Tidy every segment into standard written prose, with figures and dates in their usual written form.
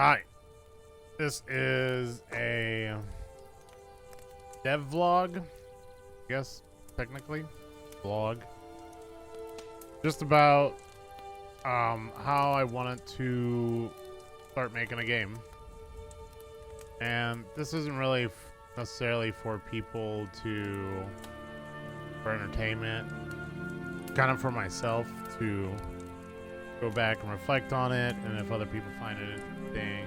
Hi, this is a devlog, I guess, technically, vlog, just about how I wanted to start making a game. And this isn't really necessarily for people for entertainment, kind of for myself to go back and reflect on it, and if other people find it interesting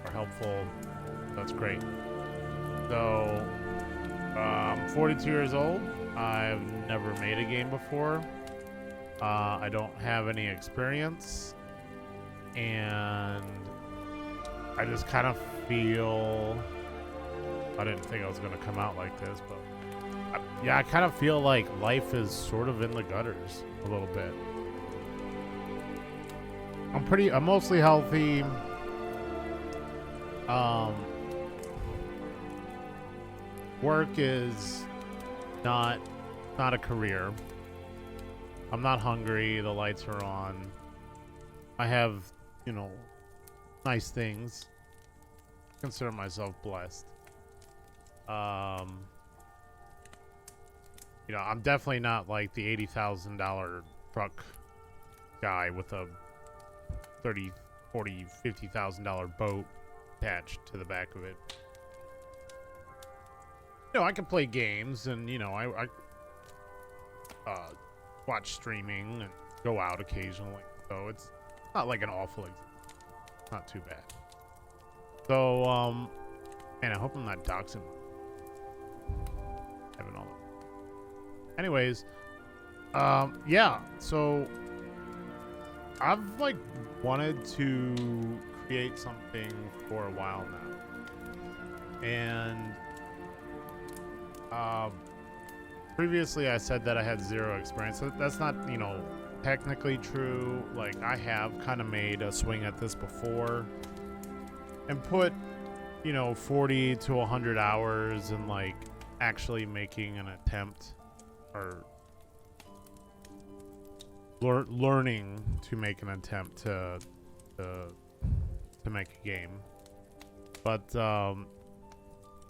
or helpful, that's great. So I'm 42 years old. I've never made a game before. I don't have any experience, and I just kind of feel, I didn't think I was going to come out like this, but yeah, I kind of feel like life is sort of in the gutters a little bit. I'm mostly healthy. Work is not a career. I'm not hungry. The lights are on. I have, nice things. Consider myself blessed. I'm definitely not like the $80,000 truck guy with a $30, $40, $50,000 boat attached to the back of it. I can play games, and I watch streaming and go out occasionally, so it's not like an awful not too bad. So man, I hope I'm not doxing having all that. Anyways, yeah, so I've like wanted to create something for a while now, and previously I said that I had zero experience. That's not, technically true. Like, I have kind of made a swing at this before and put, 40 to 100 hours in like actually making an attempt or learning to make an attempt to make a game. But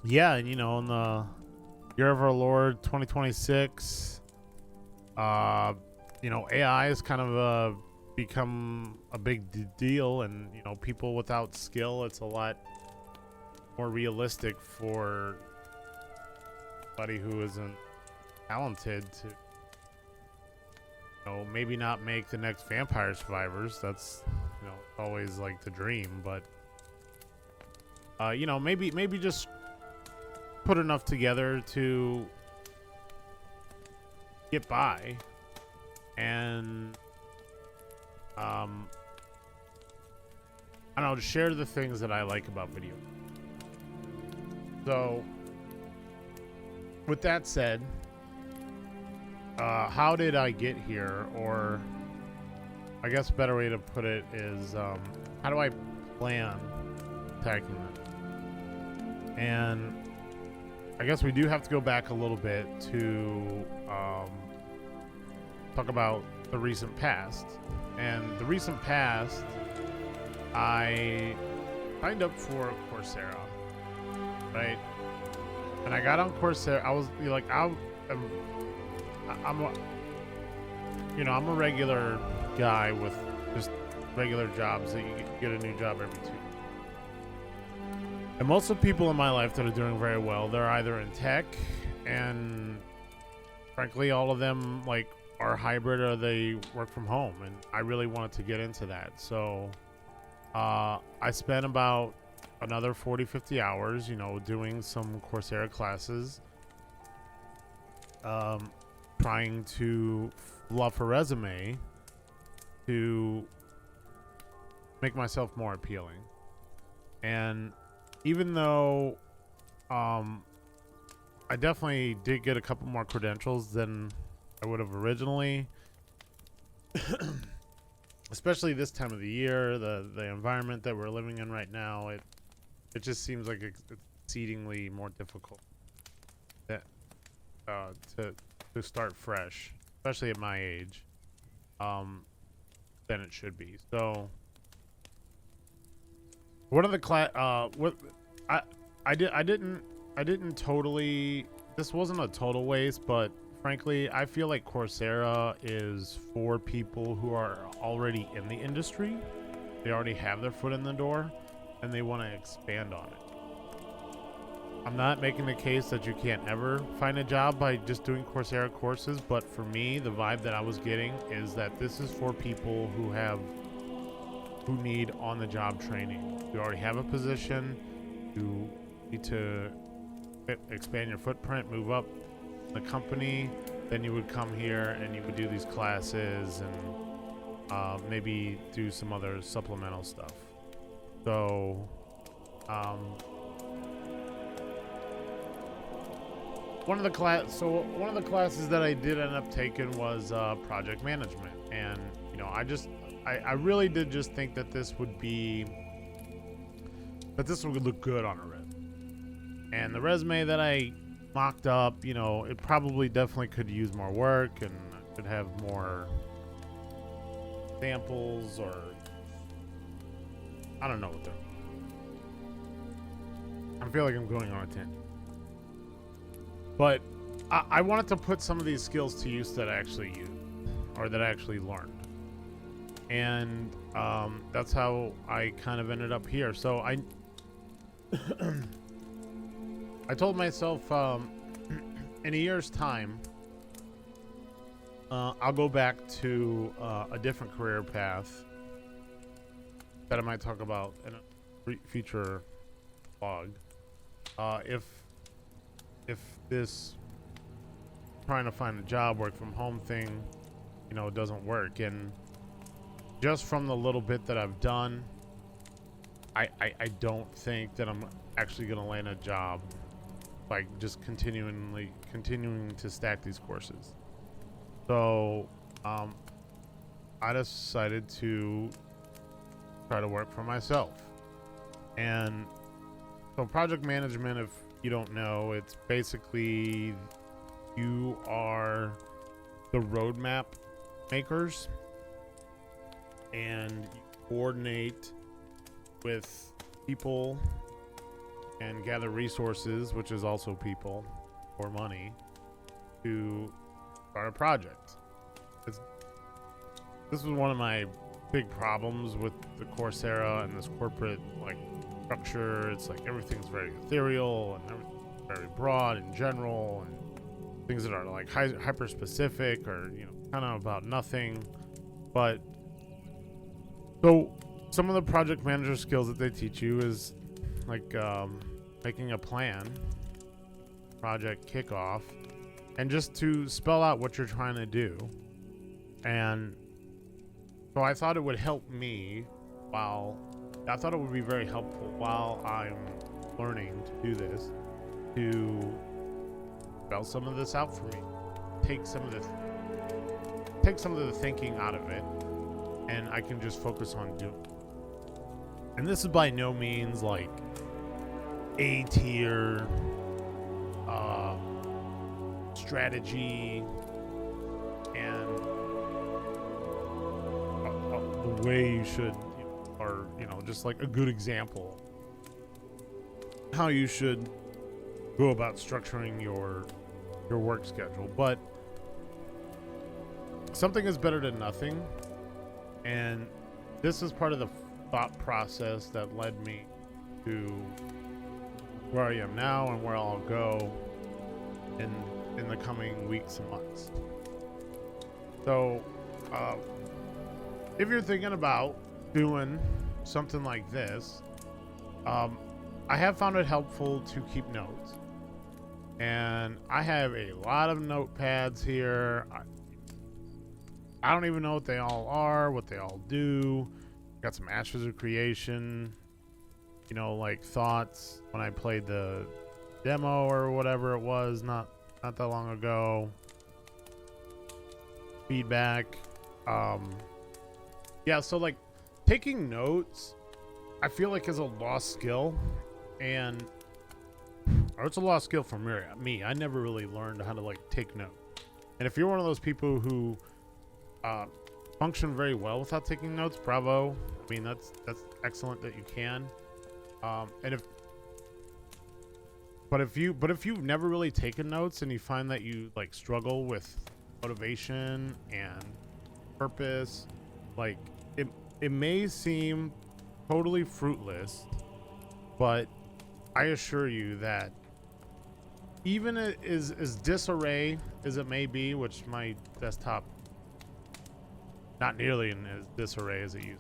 yeah, and in the year of our Lord 2026, AI has kind of become a big deal, and people without skill, it's a lot more realistic for somebody who isn't talented to maybe not make the next Vampire Survivors. That's always like the dream, but maybe just put enough together to get by, and I don't know, to share the things that I like about video games. So with that said, how did I get here? Or I guess a better way to put it is, how do I plan attacking them? And I guess we do have to go back a little bit to talk about the recent past. And the recent past, I signed up for Coursera, right? And I got on Coursera. I was like, I'm a regular guy with just regular jobs that you get a new job every 2 years. And most of the people in my life that are doing very well, they're either in tech, and frankly, all of them like are hybrid or they work from home. And I really wanted to get into that. So I spent about another 40-50 hours, doing some Coursera classes, trying to fluff a resume to make myself more appealing. And even though I definitely did get a couple more credentials than I would have originally, especially this time of the year, the environment that we're living in right now, it just seems like it's exceedingly more difficult to start fresh, especially at my age. The than it should be. So one of the what I didn't totally, this wasn't a total waste, but frankly, I feel like Coursera is for people who are already in the industry. They already have their foot in the door and they want to expand on it. I'm not making the case that you can't ever find a job by just doing Coursera courses, but for me, the vibe that I was getting is that this is for people who need on-the-job training. You already have a position, you need to expand your footprint, move up the company, then you would come here and you would do these classes and maybe do some other supplemental stuff. So one of the classes that I did end up taking was project management, and you know, I really did just think that this would look good on a resume. And the resume that I mocked up, you know, it probably definitely could use more work and could have more samples, or I don't know what they're. I feel like I'm going on a tangent. But I wanted to put some of these skills to use that I actually used, or that I actually learned. And that's how I kind of ended up here. So I told myself in a year's time, I'll go back to a different career path that I might talk about in a future vlog. If this trying to find a job, work from home thing, you know, doesn't work. And just from the little bit that I've done, I don't think that I'm actually going to land a job by just continuing to stack these courses. So I decided to try to work for myself. And so project management, if you don't know, it's basically you are the roadmap makers and you coordinate with people and gather resources, which is also people or money, to start a project. This was one of my big problems with the Coursera and this corporate like structure. It's like everything's very ethereal and everything's very broad and general, and things that are like hyper specific or, you know, kind of about nothing. But so some of the project manager skills that they teach you is like making a plan, project kickoff, and just to spell out what you're trying to do. And so I thought it would help me I thought it would be very helpful while I'm learning to do this, to spell some of this out for me, take some of the thinking out of it, and I can just focus on doing. And this is by no means like A tier strategy and the way you should, you know, or, you know, just like a good example how you should go about structuring your work schedule. But something is better than nothing, and this is part of the thought process that led me to where I am now and where I'll go in the coming weeks and months. So if you're thinking about doing something like this, I have found it helpful to keep notes, and I have a lot of notepads here. I don't even know what they all are, what they all do. Got some ashes of creation, you know, like thoughts when I played the demo or whatever it was, not that long ago. Feedback. Yeah, so like taking notes, I feel like is a lost skill, or it's a lost skill for me. I never really learned how to like take notes. And if you're one of those people who function very well without taking notes, bravo. I mean, that's excellent that you can. And if you've never really taken notes and you find that you like struggle with motivation and purpose, like it may seem totally fruitless, but I assure you that even as disarray as it may be, which my desktop not nearly in as disarray as it used.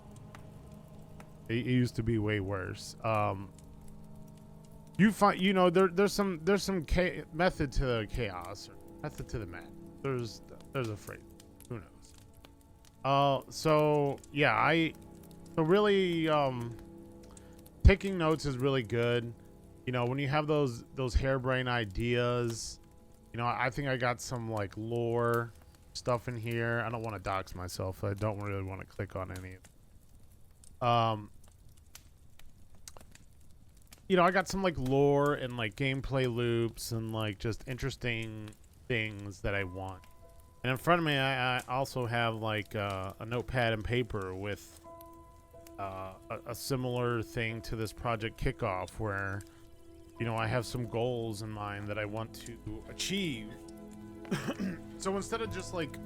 It used to be way worse. You find, you know, there's some method to the chaos, or method to the madness. There's a phrase. Who knows? So yeah, so really taking notes is really good. You know, when you have those harebrained ideas, you know, I think I got some like lore stuff in here. I don't want to dox myself. I don't really want to click on any. You know, I got some like lore and like gameplay loops and like just interesting things that I want. And in front of me, I also have like a notepad and paper with a similar thing to this project kickoff where, you know, I have some goals in mind that I want to achieve. So instead of just like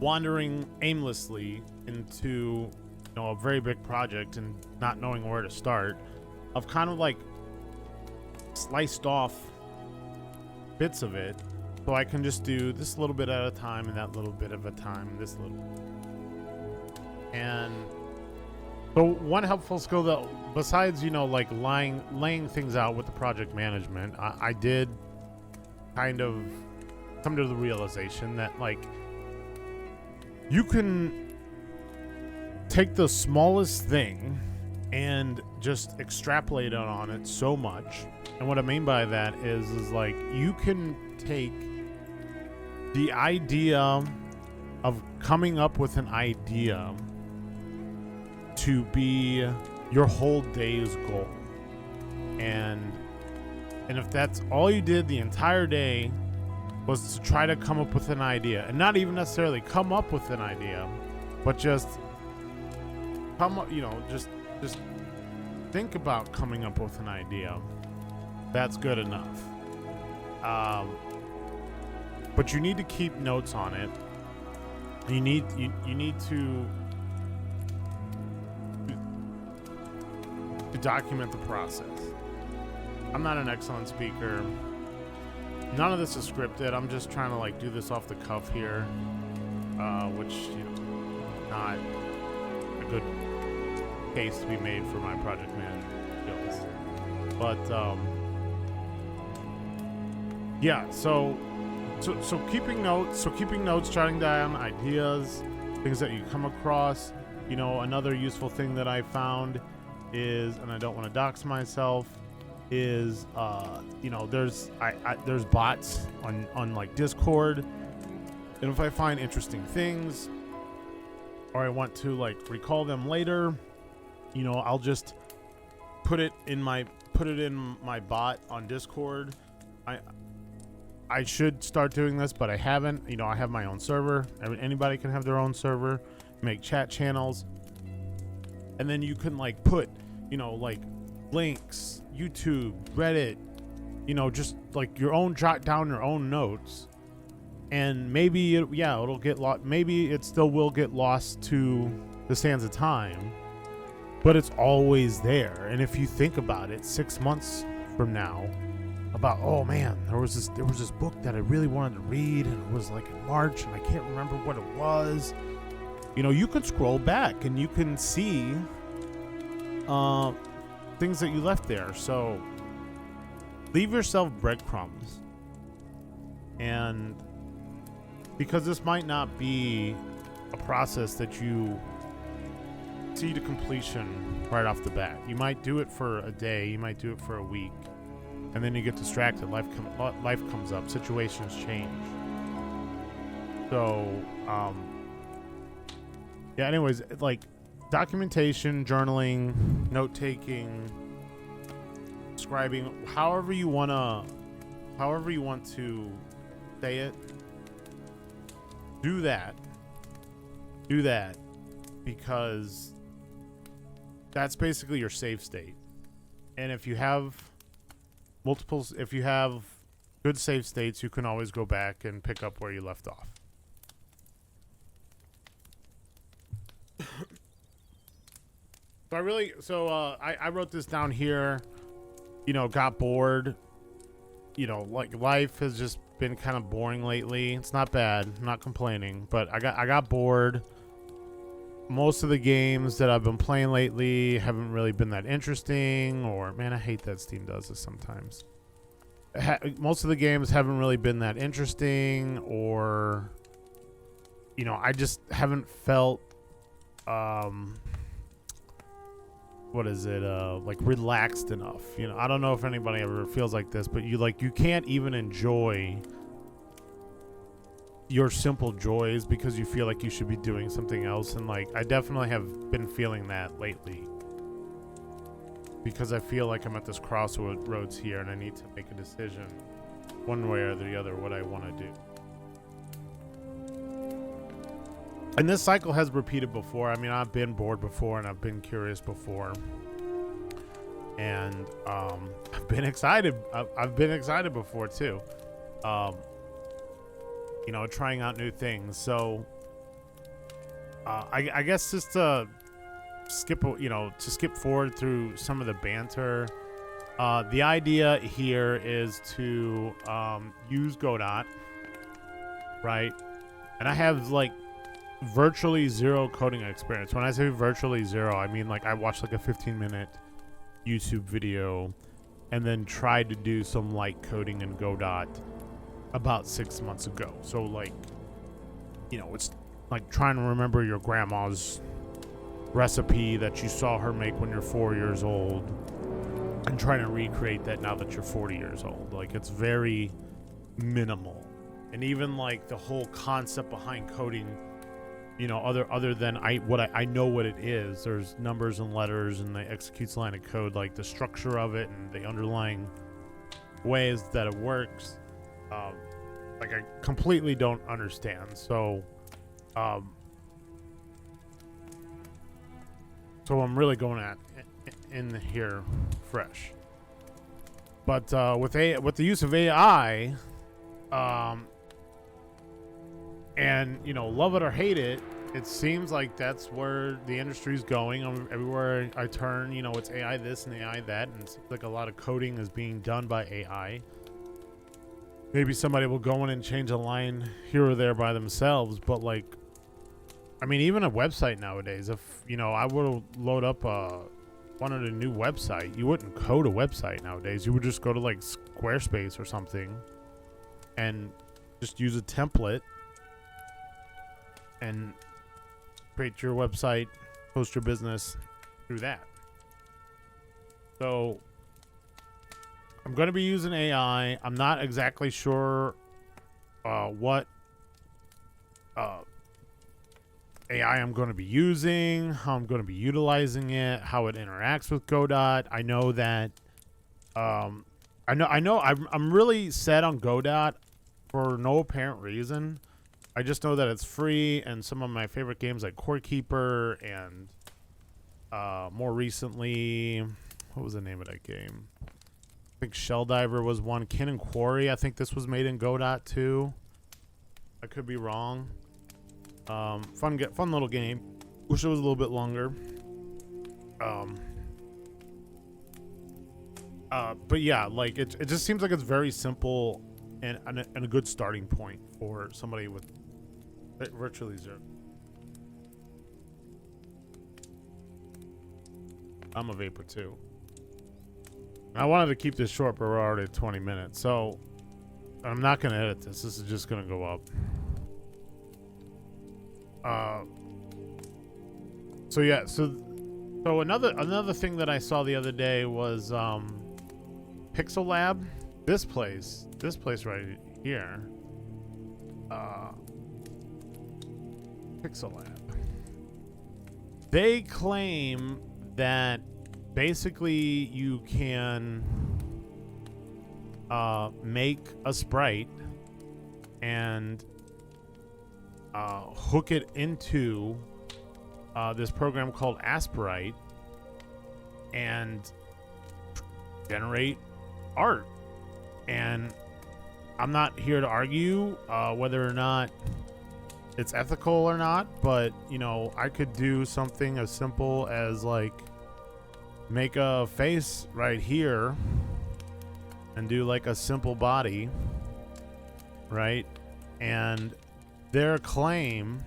wandering aimlessly into, you know, a very big project and not knowing where to start, I've kind of like sliced off bits of it so I can just do this little bit at a time and that little bit of a time and this little. And so one helpful skill that, besides, you know, like laying things out with the project management, I did kind of come to the realization that like you can take the smallest thing and just extrapolate on it so much. And what I mean by that is like you can take the idea of coming up with an idea to be your whole day's goal. And if that's all you did the entire day was to try to come up with an idea, and not even necessarily come up with an idea, but just come up, you know, just think about coming up with an idea, that's good enough. But you need to keep notes on it. You need to document the process. I'm not an excellent speaker. None of this is scripted. I'm just trying to like do this off the cuff here, which, you know, not a good case to be made for my project management skills. But yeah, so keeping notes, jotting down ideas, things that you come across. You know, another useful thing that I found is, and I don't want to dox myself, is you know, there's bots on like Discord, and if I find interesting things or I want to like recall them later, you know, I'll just put it in my bot on Discord. I should start doing this, but I haven't. You know, I have my own server. Anybody can have their own server, make chat channels, and then you can like put, you know, like links, YouTube, Reddit, you know, just like your own, jot down your own notes, and maybe it'll get lost. Maybe it still will get lost to the sands of time, but it's always there. And if you think about it, 6 months from now, about, oh man, there was this book that I really wanted to read, and it was like in March, and I can't remember what it was. You know, you can scroll back and you can see things that you left there. So leave yourself breadcrumbs, and because this might not be a process that you see to completion right off the bat. You might do it for a day, you might do it for a week, and then you get distracted. Life comes up, situations change. So yeah, anyways, like documentation, journaling, note-taking, scribing, however you want to say it, do that. do that, because that's basically your save state. And if you have if you have good save states, you can always go back and pick up where you left off. I wrote this down here, got bored. Like, life has just been kind of boring lately. It's not bad, I'm not complaining, but I got bored. Most of the games that I've been playing lately haven't really been that interesting, or, man, I hate that Steam does this sometimes. Most of the games haven't really been that interesting, or, I just haven't felt, like, relaxed enough. I don't know if anybody ever feels like this, but you can't even enjoy your simple joys because you feel like you should be doing something else. And, like, I definitely have been feeling that lately, because I feel like I'm at this crossroads here and I need to make a decision one way or the other what I want to do. And this cycle has repeated before. I mean, I've been bored before and I've been curious before. And I've been excited. I've been excited before too. Trying out new things. So I guess just to skip forward through some of the banter. The idea here is to use Godot, right? And I have like virtually zero coding experience. When I say virtually zero, I mean like I watched like a 15-minute YouTube video and then tried to do some light coding in Godot about 6 months ago. So like, it's like trying to remember your grandma's recipe that you saw her make when you're 4 years old and trying to recreate that now that you're 40 years old. Like, it's very minimal. And even like the whole concept behind coding, other than I know what it is. There's numbers and letters and it executes line of code, like the structure of it and the underlying ways that it works. Like, I completely don't understand. So I'm really going at in here fresh. But with the use of AI, and love it or hate it, it seems like that's where the industry's going. Everywhere I turn, it's AI this and AI that, and it's like a lot of coding is being done by AI. Maybe somebody will go in and change a line here or there by themselves, but like, I mean, even a website nowadays, if I would load up wanted a new website, you wouldn't code a website nowadays. You would just go to like Squarespace or something and just use a template and create your website, post your business through that. So I'm going to be using AI. I'm not exactly sure what AI I'm going to be using, how I'm going to be utilizing it, how it interacts with Godot. I know that I'm really set on Godot for no apparent reason. I just know that it's free, and some of my favorite games like Core Keeper and more recently, what was the name of that game? I think Shell Diver was one. Kin and Quarry, I think this was made in Godot too. I could be wrong. Fun little game. Wish it was a little bit longer. But yeah, like it just seems like it's very simple and a good starting point for somebody with virtually zero. I'm a vapor too. I wanted to keep this short, but we're already at 20 minutes, so I'm not going to edit this. This is just going to go up. So yeah, so another thing that I saw the other day was Pixel Lab. This place right here. Pixel Lab. They claim that basically you can make a sprite and hook it into this program called Aspirite and generate art. And I'm not here to argue whether or not it's ethical or not, but you know, I could do something as simple as like make a face right here and do like a simple body, right? And their claim,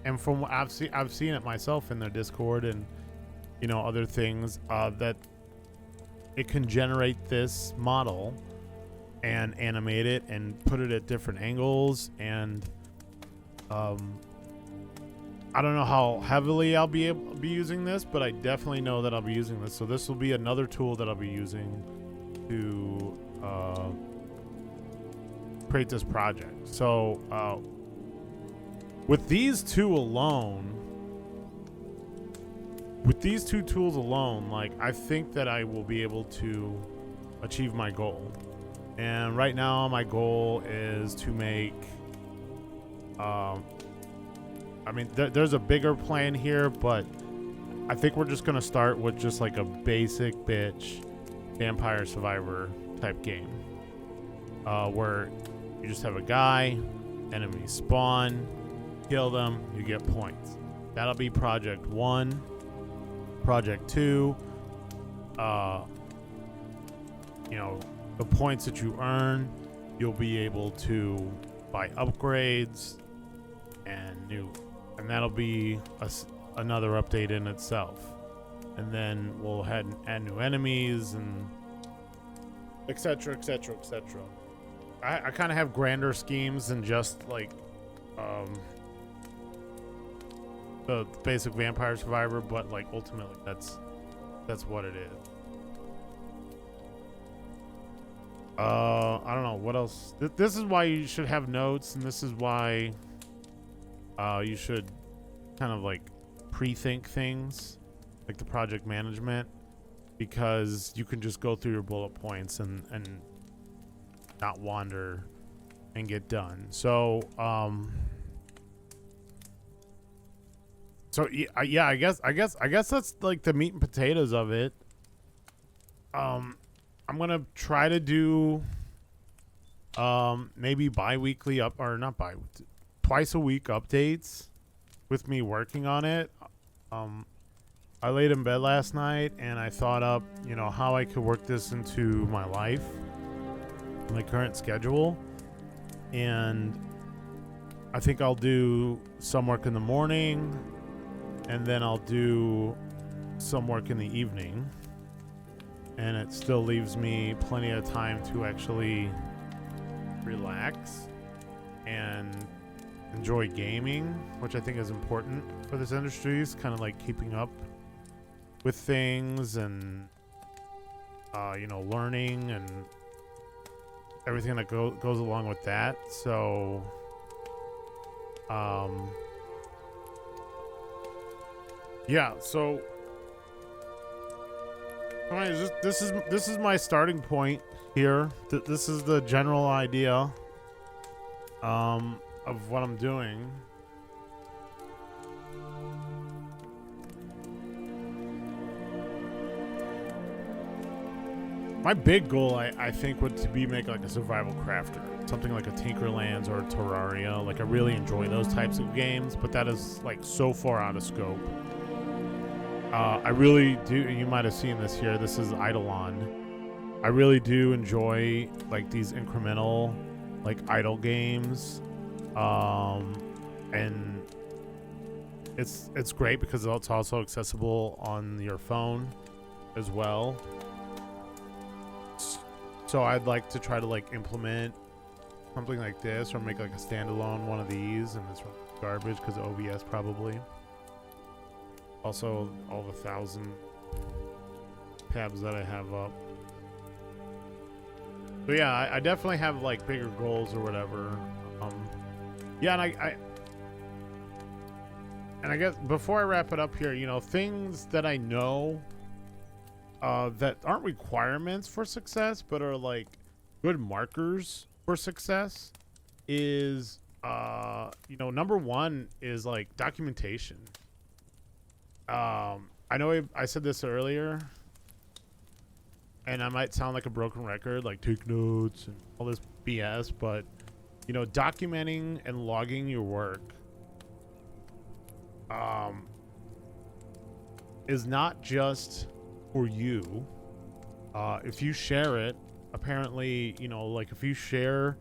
and from what I've seen it myself in their Discord and you know other things, that it can generate this model and animate it and put it at different angles. And I don't know how heavily I'll be using this, but I definitely know that I'll be using this. So this will be another tool that I'll be using to create this project. So with these two tools alone, like I think that I will be able to achieve my goal. And right now my goal is to make I mean, there's a bigger plan here, but I think we're just gonna start with just like a basic bitch Vampire Survivor type game, where you just have a guy, enemies spawn, kill them, you get points. That'll be project 1. Project 2, you know, the points that you earn, you'll be able to buy upgrades and that'll be another update in itself. And then we'll add new enemies and etc, etc, etc. I kind of have grander schemes than just like the basic Vampire Survivor, but like ultimately that's what it is. I don't know what else. This is why you should have notes, and this is why you should kind of like pre-think things like the project management, because you can just go through your bullet points and not wander and get done. So yeah, I guess that's like the meat and potatoes of it. I'm gonna try to do maybe bi-weekly twice a week updates with me working on it. I laid in bed last night and I thought up, you know, how I could work this into my life, my current schedule, and I think I'll do some work in the morning and then I'll do some work in the evening, and it still leaves me plenty of time to actually relax and enjoy gaming, which I think is important for this industry. Is kind of like keeping up with things and you know, learning and everything that goes along with that. So yeah, so this is my starting point here. This is the general idea of what I'm doing. My big goal, I think, would to be make like a survival crafter, something like a Tinkerlands or a Terraria. Like I really enjoy those types of games, but that is like so far out of scope. I really do. You might have seen this here. This is Eidolon. I really do enjoy like these incremental, like idle games, and it's great because it's also accessible on your phone as well. So I'd like to try to like implement something like this, or make like a standalone one of these, and it's garbage because of OBS probably. Also, all the 1,000 tabs that I have up. So yeah, I definitely have like bigger goals or whatever. Yeah, and I guess before I wrap it up here, you know, things that I know that aren't requirements for success, but are like good markers for success, is you know, number one is like documentation. I know I said this earlier, and I might sound like a broken record, like take notes and all this BS, but you know, documenting and logging your work is not just for you. If you share it, apparently, you know, like if you share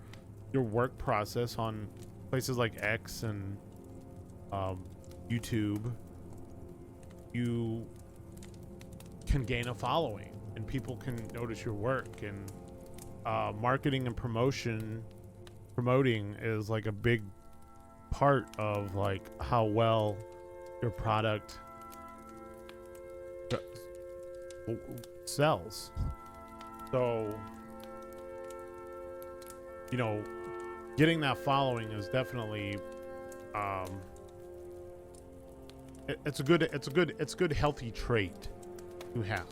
your work process on places like X and YouTube, you can gain a following and people can notice your work. And marketing and promoting is like a big part of like how well your product sells. So, you know, getting that following is definitely it's a good healthy trait to have.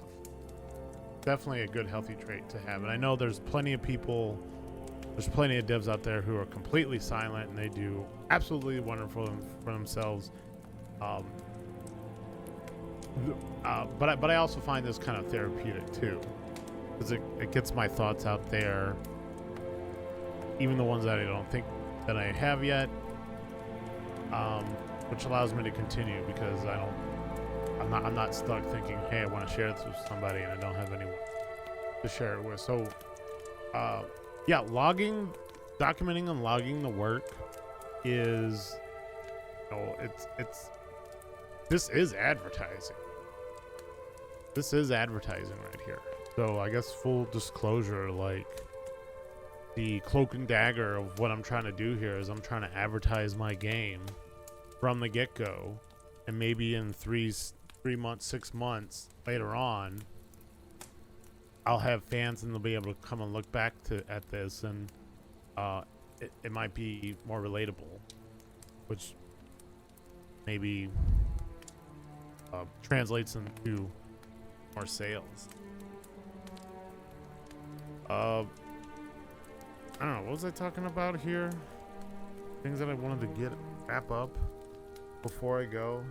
Definitely a good healthy trait to have. And I know there's plenty of devs out there who are completely silent and they do absolutely wonderful for themselves. But I also find this kind of therapeutic too, because it gets my thoughts out there, even the ones that I don't think that I have yet, which allows me to continue because I'm not stuck thinking, hey, I want to share this with somebody and I don't have anyone to share it with. So yeah, documenting and logging the work is, you know, this is advertising. This is advertising right here. So I guess full disclosure, like the cloak and dagger of what I'm trying to do here is I'm trying to advertise my game from the get-go, and maybe in 3 months, 6 months later on, I'll have fans and they'll be able to come and look back at this, and it might be more relatable, which maybe translates into more sales. I don't know, what was I talking about here? Things that I wanted to wrap up before I go.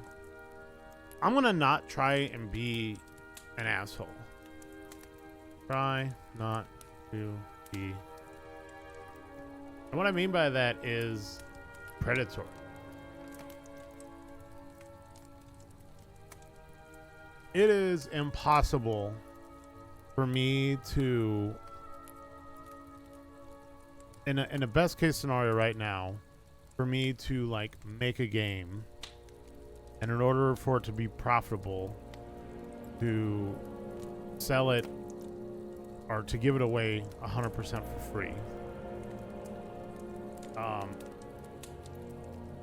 I'm gonna not try and be an asshole. Try not to be. And what I mean by that is predatory. It is impossible for me to, in a best case scenario right now, for me to like make a game, and in order for it to be profitable, to sell it or to give it away 100% for free,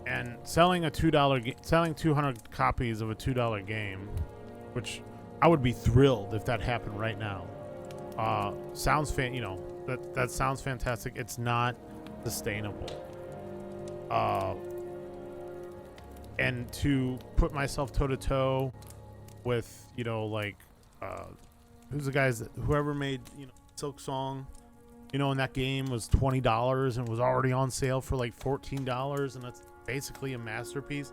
and selling selling 200 copies of a $2 game, which I would be thrilled if that happened right now. Sounds you know, that sounds fantastic. It's not sustainable. And to put myself toe to toe with, you know, like who's the guys whoever made, you know, Silk Song, you know, and that game was $20 and was already on sale for like $14, and that's basically a masterpiece.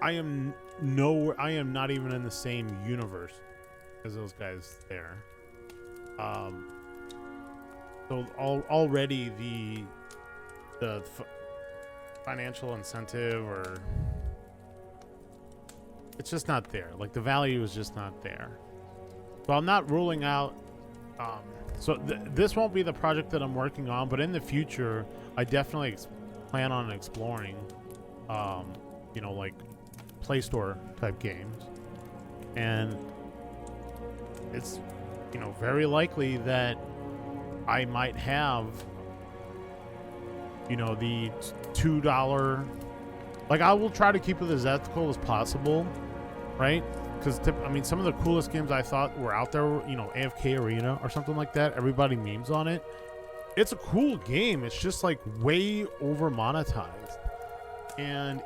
I am not even in the same universe as those guys there. So already the financial incentive, or it's just not there. Like the value is just not there. So I'm not ruling out. So this won't be the project that I'm working on, but in the future, I definitely plan on exploring, you know, like Play Store type games, and it's, you know, very likely that I might have, you know, the $2. Like, I will try to keep it as ethical as possible, right? Because I mean, some of the coolest games I thought were out there were, you know, AFK Arena or something like that. Everybody memes on it. It's a cool game. It's just like way over monetized, and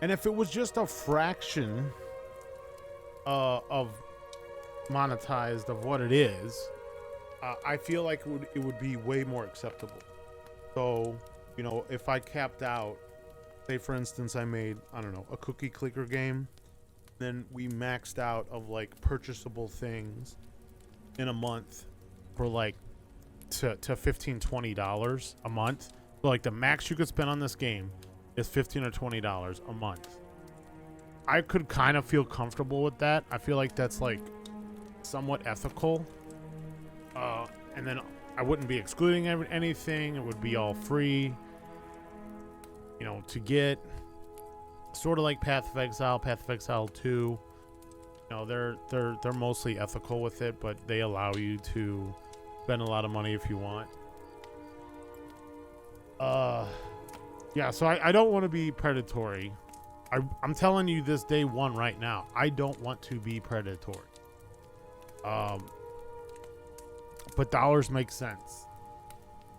if it was just a fraction of monetized of what it is, I feel like it would be way more acceptable. So, you know, if I capped out, say for instance, I made, I don't know, a cookie clicker game, then we maxed out of like purchasable things in a month for like to $15-20 a month. So like the max you could spend on this game is $15 or $20 a month. I could kind of feel comfortable with that. I feel like that's like somewhat ethical. And then I wouldn't be excluding anything. It would be all free, you know, to get. Sort of like Path of Exile 2. You know, they're mostly ethical with it, but they allow you to spend a lot of money if you want. Yeah, so I don't want to be predatory. I'm telling you this day one right now. I don't want to be predatory. But dollars make sense.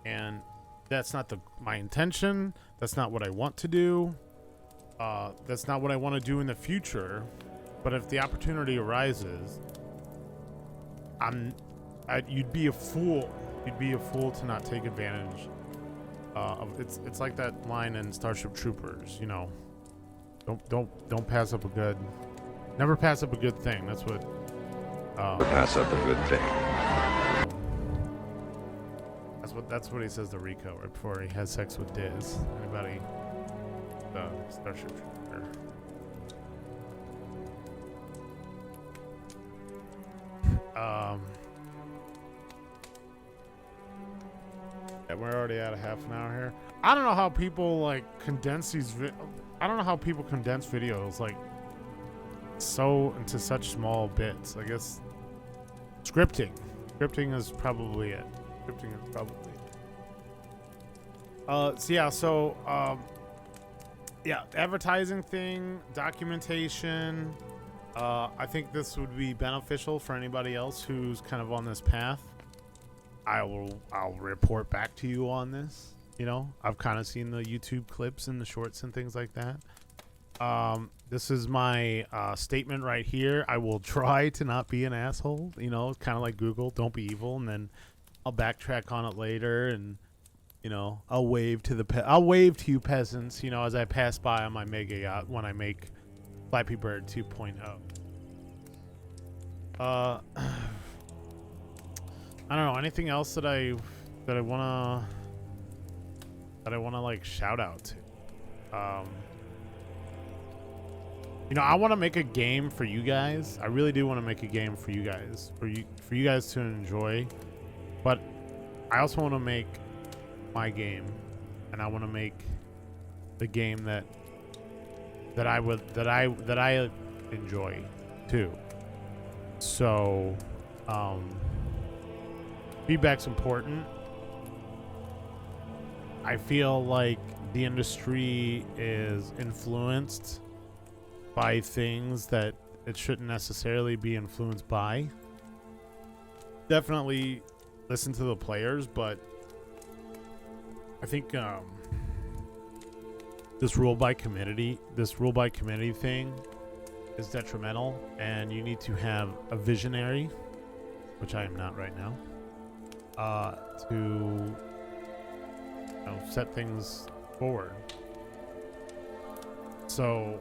And that's not my intention. That's not what I want to do. That's not what I want to do in the future. But if the opportunity arises, you'd be a fool. You'd be a fool to not take advantage. It's like that line in Starship Troopers, you know. Don't pass up never pass up a good thing. That's what. Pass up a good thing. That's what he says to Rico right before he has sex with Diz. Anybody? Starship Trooper. Yeah, we're already at a half an hour here. I don't know how people like condense these. I don't know how people condense videos like so into such small bits. I guess scripting is probably it. Scripting is probably. Yeah, advertising thing, documentation. I think this would be beneficial for anybody else who's kind of on this path. I'll report back to you on this. You know, I've kind of seen the YouTube clips and the shorts and things like that. This is my statement right here. I will try to not be an asshole. You know, it's kind of like Google, don't be evil, and then I'll backtrack on it later, and you know, I'll wave to you peasants, you know, as I pass by on my mega yacht when I make Flappy Bird 2.0. I don't know, anything else that I wanna like shout out to. You know, I want to make a game for you guys. I really do want to make a game for you guys, for you guys to enjoy. But I also want to make my game, and I want to make the game that I enjoy too. So feedback's important. I feel like the industry is influenced by things that it shouldn't necessarily be influenced by. Definitely listen to the players, but I think this rule by committee thing is detrimental, and you need to have a visionary, which I am not right now, to set things forward. So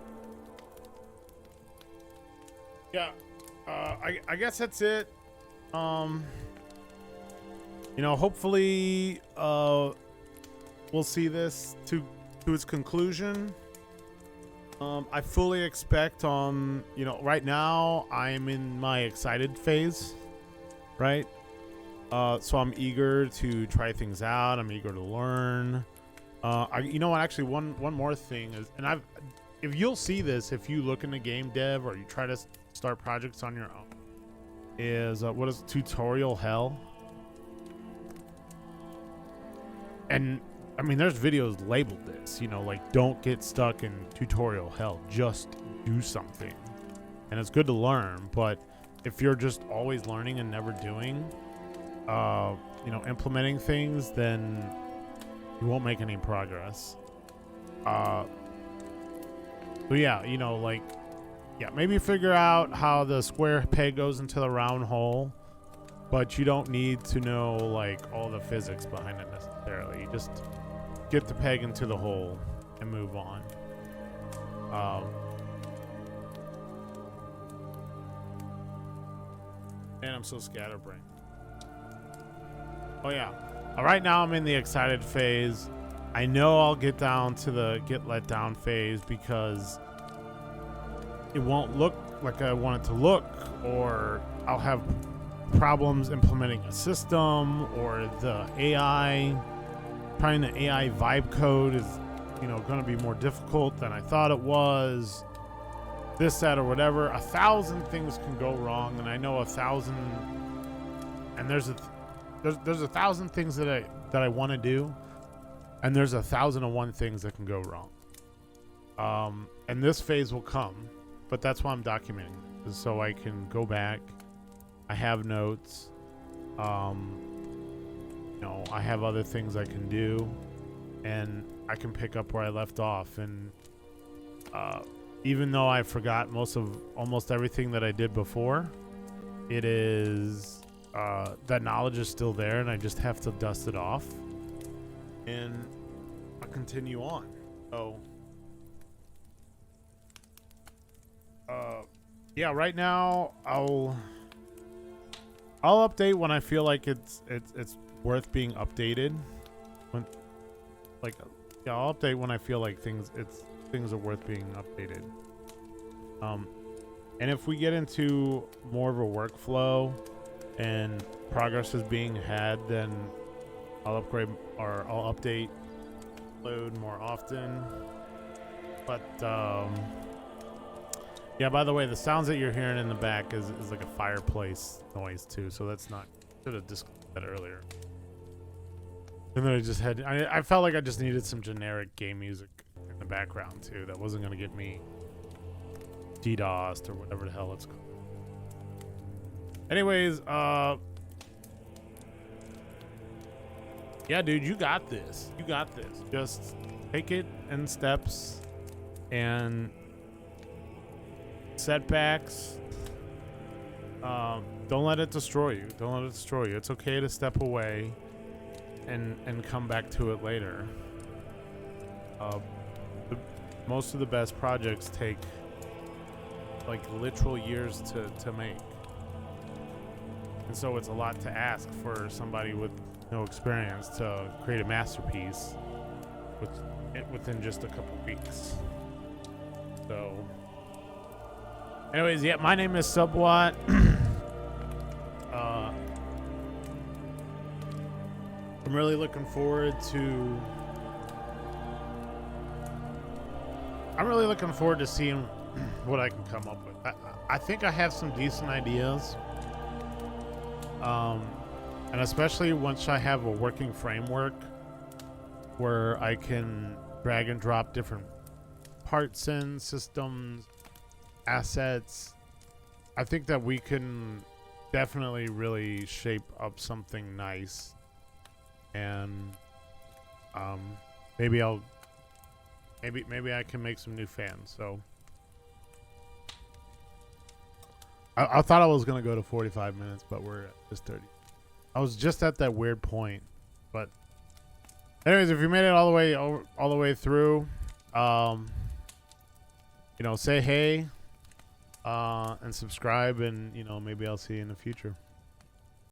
yeah, I guess that's it. Hopefully we'll see this to its conclusion. I fully expect right now I'm in my excited phase, right? So I'm eager to try things out. I'm eager to learn. Actually one more thing is, and if you'll see this, if you look into game dev or you try to start projects on your own, is what is tutorial hell? And I mean, there's videos labeled this, like don't get stuck in tutorial hell, just do something. And it's good to learn, but if you're just always learning and never doing, implementing things, then you won't make any progress. Maybe figure out how the square peg goes into the round hole, but you don't need to know like all the physics behind it necessarily. You just get the peg into the hole and move on. And I'm so scatterbrained. Oh yeah. Right now I'm in the excited phase. I know I'll get down to the get let down phase because it won't look like I want it to look, or I'll have problems implementing a system, or the AI, trying the AI vibe code is, going to be more difficult than I thought it was. This, that, or whatever. 1,000 things can go wrong, and I know 1,000, and there's 1,000 things that I want to do, and there's 1,001 things that can go wrong. And this phase will come, but that's why I'm documenting it, so I can go back. I have notes. I have other things I can do, and I can pick up where I left off. And even though I forgot almost everything that I did before, it is that knowledge is still there, and I just have to dust it off, and I'll continue on. So, yeah, right now I'll update when I feel like it's worth being updated. I'll update when I feel like things are worth being updated. And if we get into more of a workflow and progress is being had, then I'll upgrade or I'll update, load more often. But yeah, by the way, the sounds that you're hearing in the back is like a fireplace noise too, so that's not, should have discussed that earlier. And then I felt like I just needed some generic game music in the background too. That wasn't gonna get me DDoSed or whatever the hell it's called. Anyways, yeah, dude, you got this. You got this. Just take it in steps, and setbacks, don't let it destroy you. Don't let it destroy you. It's okay to step away and come back to it later. Most of the best projects take like literal years to make, and so it's a lot to ask for somebody with no experience to create a masterpiece within just a couple weeks. So anyways, yeah, my name is Subwatt. I'm really looking forward to seeing what I can come up with. I think I have some decent ideas. And especially once I have a working framework where I can drag and drop different parts in, systems, assets, I think that we can definitely really shape up something nice. And maybe I can make some new fans. So I thought I was gonna go to 45 minutes, but we're at just 30. I was just at that weird point. But anyways, if you made it all the way through, say hey, and subscribe, and maybe I'll see you in the future.